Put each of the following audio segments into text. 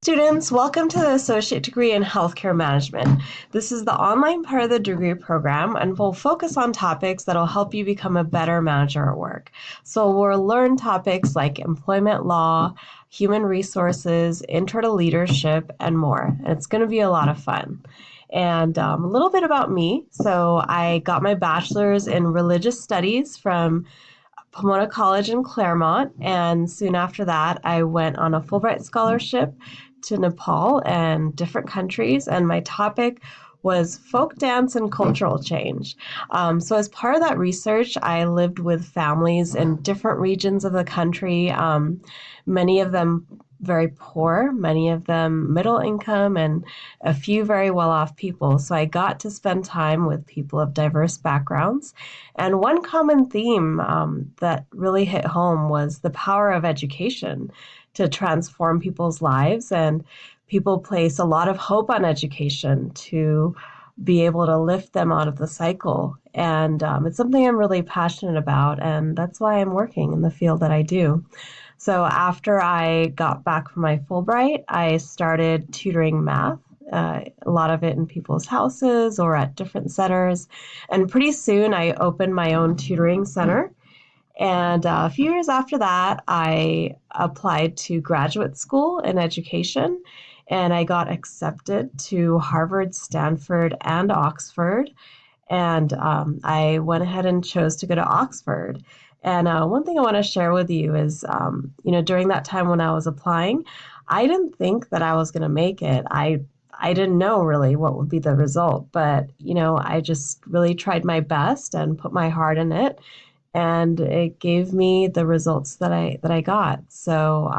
Students, welcome to the Associate Degree in Healthcare Management. This is the online part of the degree program and we'll focus on topics that will help you become a better manager at work. So we'll learn topics like employment law, human resources, intro to leadership, and more. And it's going to be a lot of fun. And a little bit about me. So I got my bachelor's in religious studies from Pomona College in Claremont, and soon after that, I went on a Fulbright scholarship to Nepal and different countries, and my topic was folk dance and cultural change. So as part of that research, I lived with families in different regions of the country, many of them very poor, many of them middle income, and a few very well-off people. So I got to spend time with people of diverse backgrounds. And one common theme that really hit home was the power of education to transform people's lives. And people place a lot of hope on education to be able to lift them out of the cycle. And it's something I'm really passionate about. And that's why I'm working in the field that I do. So after I got back from my Fulbright, I started tutoring math, a lot of it in people's houses or at different centers. And pretty soon I opened my own tutoring center. And a few years after that, I applied to graduate school in education, and I got accepted to Harvard, Stanford, and Oxford. And I went ahead and chose to go to Oxford. And one thing I want to share with you is, during that time when I was applying, I didn't think that I was going to make it. I didn't know really what would be the result, but I just really tried my best and put my heart in it, and it gave me the results that I got. So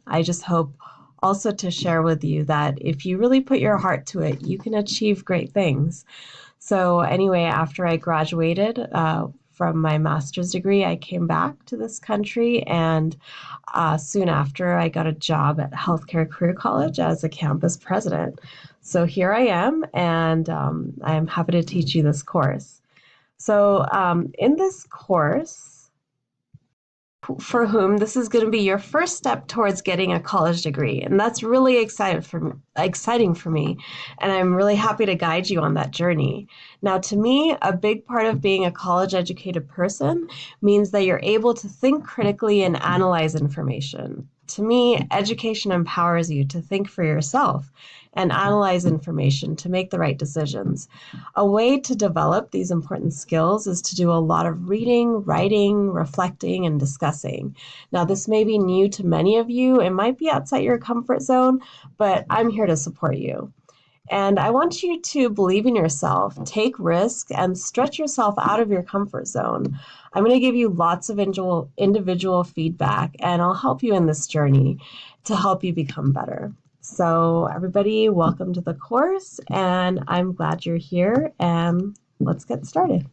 I just hope also to share with you that if you really put your heart to it, you can achieve great things. So anyway, after I graduated from my master's degree, I came back to this country, and soon after, I got a job at Healthcare Career College as a campus president. So here I am, and I'm happy to teach you this course. So in this course, for whom this is going to be your first step towards getting a college degree. And that's really exciting for me. And I'm really happy to guide you on that journey. Now, to me, a big part of being a college educated person means that you're able to think critically and analyze information. To me, education empowers you to think for yourself and analyze information to make the right decisions. A way to develop these important skills is to do a lot of reading, writing, reflecting, and discussing. Now, this may be new to many of you. It might be outside your comfort zone, but I'm here to support you. And I want you to believe in yourself, take risks, and stretch yourself out of your comfort zone. I'm going to give you lots of individual feedback, and I'll help you in this journey to help you become better. So everybody, welcome to the course, and I'm glad you're here, and let's get started.